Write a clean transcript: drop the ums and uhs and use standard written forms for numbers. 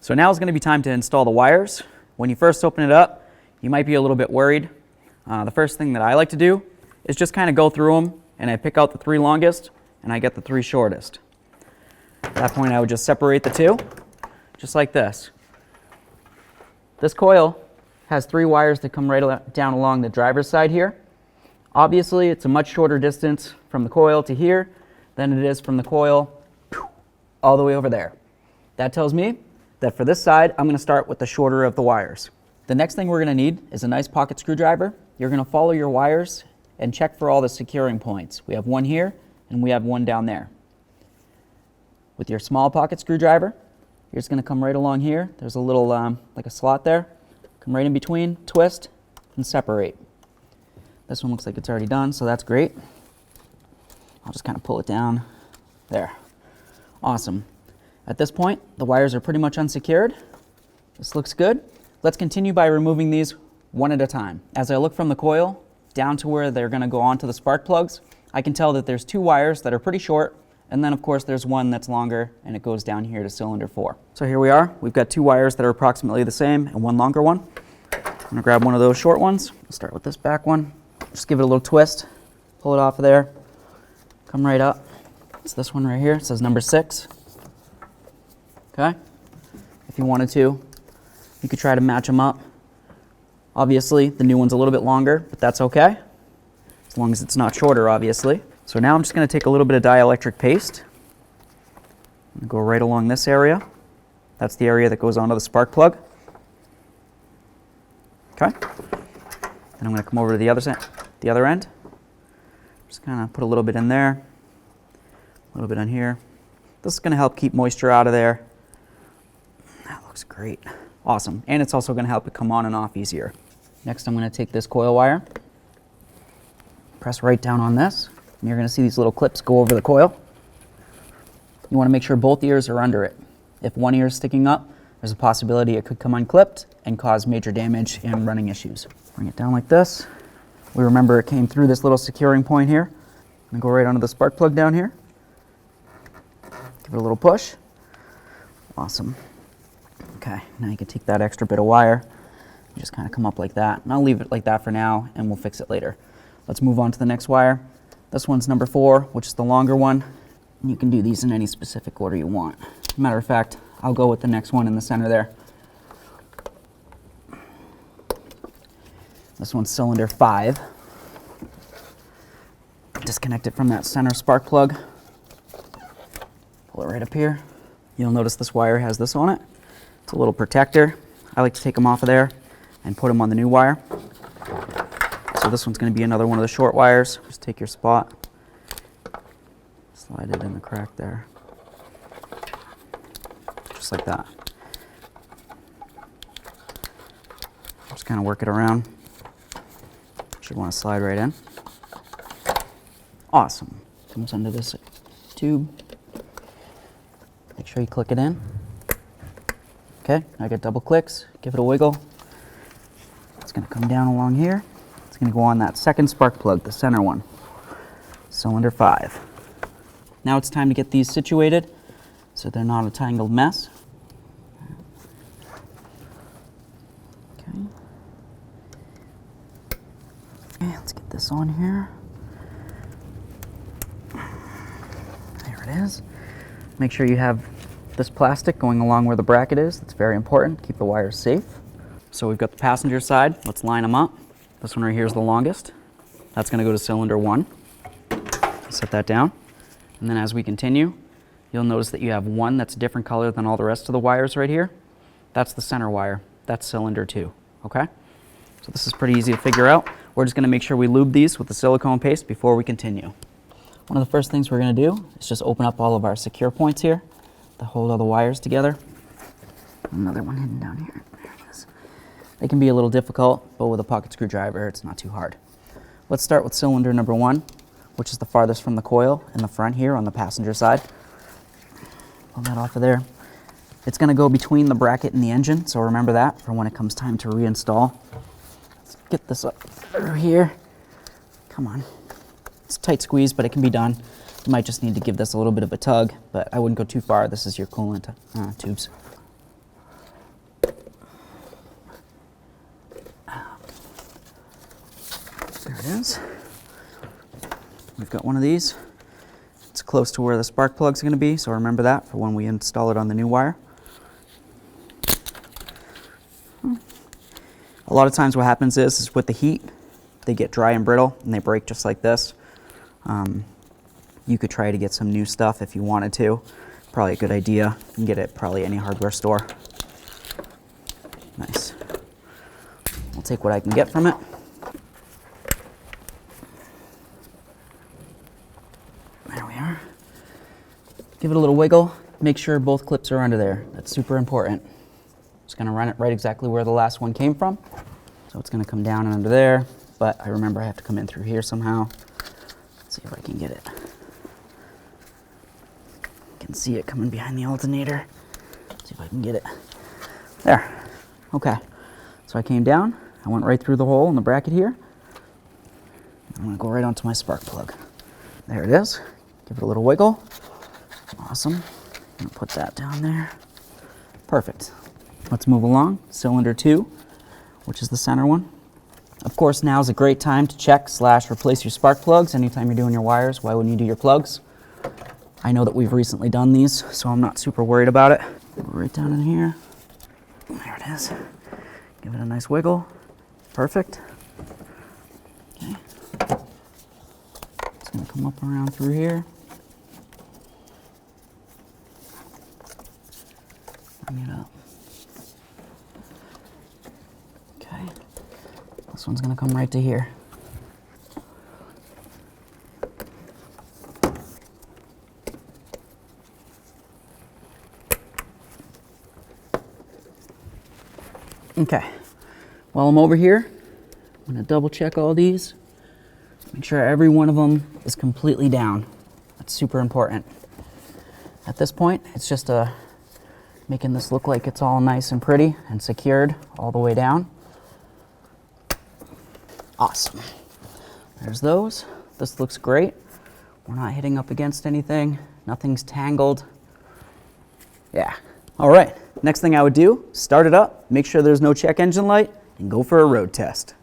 So now is going to be time to install the wires. When you first open it up, you might be a little bit worried. The first thing that I like to do is just kind of go through them, and I pick out the 3 longest and I get the 3 shortest. At that point I would just separate the 2, just like this. This coil has 3 wires that come right down along the driver's side here. Obviously it's a much shorter distance from the coil to here than it is from the coil all the way over there. That tells me that for this side, I'm going to start with the shorter of the wires. The next thing we're going to need is a nice pocket screwdriver. You're going to follow your wires and check for all the securing points. We have one here and we have one down there. With your small pocket screwdriver, you're just going to come right along here. There's a little like a slot there. Come right in between, twist, and separate. This one looks like it's already done, so that's great. I'll just kind of pull it down. There. Awesome. At this point, the wires are pretty much unsecured. This looks good. Let's continue by removing these one at a time. As I look from the coil down to where they're going to go onto the spark plugs, I can tell that there's 2 wires that are pretty short, and then of course there's one that's longer and it goes down here to cylinder 4. So here we are. We've got 2 wires that are approximately the same and one longer one. I'm going to grab one of those short ones. I'll start with this back one. Just give it a little twist, pull it off of there, come right up. It's this one right here. It says number 6. Okay? If you wanted to, you could try to match them up. Obviously, the new one's a little bit longer, but that's okay, as long as it's not shorter, obviously. So now I'm just going to take a little bit of dielectric paste and go right along this area. That's the area that goes onto the spark plug. Okay? And I'm going to come over to the other end. Just kind of put a little bit in there, a little bit on here. This is going to help keep moisture out of there. That looks great. Awesome. And it's also going to help it come on and off easier. Next, I'm going to take this coil wire, press right down on this, and you're going to see these little clips go over the coil. You want to make sure both ears are under it. If one ear is sticking up, there's a possibility it could come unclipped and cause major damage and running issues. Bring it down like this. We remember it came through this little securing point here. I'm going to go right onto the spark plug down here. Give it a little push. Awesome. Okay, now you can take that extra bit of wire and just kind of come up like that. And I'll leave it like that for now and we'll fix it later. Let's move on to the next wire. This one's number 4, which is the longer one. And you can do these in any specific order you want. Matter of fact, I'll go with the next one in the center there. This one's cylinder 5. Disconnect it from that center spark plug. Pull it right up here. You'll notice this wire has this on it. It's a little protector. I like to take them off of there and put them on the new wire. So this one's going to be another one of the short wires. Just take your spot, slide it in the crack there, just like that. Just kind of work it around. Should want to slide right in. Awesome. Comes under this tube. Make sure you click it in. Okay, I get double clicks, give it a wiggle. It's going to come down along here. It's going to go on that second spark plug, the center one, cylinder 5. Now it's time to get these situated so they're not a tangled mess. Okay. Okay, let's get this on here. There it is. Make sure you have this plastic going along where the bracket is. That's very important. Keep the wires safe. So we've got the passenger side. Let's line them up. This one right here is the longest. That's going to go to cylinder 1. Set that down. And then as we continue, you'll notice that you have one that's a different color than all the rest of the wires right here. That's the center wire. That's cylinder 2. Okay? So this is pretty easy to figure out. We're just going to make sure we lube these with the silicone paste before we continue. One of the first things we're going to do is just open up all of our secure points here to hold all the wires together. Another one hidden down here. There it is. They can be a little difficult, but with a pocket screwdriver, it's not too hard. Let's start with cylinder number 1, which is the farthest from the coil in the front here on the passenger side. Pull that off of there. It's going to go between the bracket and the engine, so remember that for when it comes time to reinstall. Let's get this up over here. Come on. It's a tight squeeze, but it can be done. You might just need to give this a little bit of a tug, but I wouldn't go too far. This is your coolant tubes. it is. We've got one of these. It's close to where the spark plug's going to be, so remember that for when we install it on the new wire. A lot of times what happens is with the heat, they get dry and brittle and they break just like this. You could try to get some new stuff if you wanted to. Probably a good idea. You can get it at probably any hardware store. Nice. I'll take what I can get from it. There we are. Give it a little wiggle. Make sure both clips are under there. That's super important. Just going to run it right exactly where the last one came from. So it's going to come down and under there, but I remember I have to come in through here somehow. Let's see if I can get it. You can see it coming behind the alternator. Let's see if I can get it. There. Okay. So I came down. I went right through the hole in the bracket here. I'm going to go right onto my spark plug. There it is. Give it a little wiggle. Awesome. I'm going to put that down there. Perfect. Let's move along. Cylinder 2, which is the center one. Of course, now is a great time to check / replace your spark plugs. Anytime you're doing your wires, why wouldn't you do your plugs? I know that we've recently done these, so I'm not super worried about it. Right down in here. There it is. Give it a nice wiggle. Perfect. Okay. It's going to come up around through here. Bring it up. Okay. This one's going to come right to here. Okay. While I'm over here, I'm going to double check all these. Make sure every one of them is completely down. That's super important. At this point, it's just making this look like it's all nice and pretty and secured all the way down. Awesome. There's those. This looks great. We're not hitting up against anything. Nothing's tangled. Yeah. All right. Next thing I would do, start it up, make sure there's no check engine light, and go for a road test.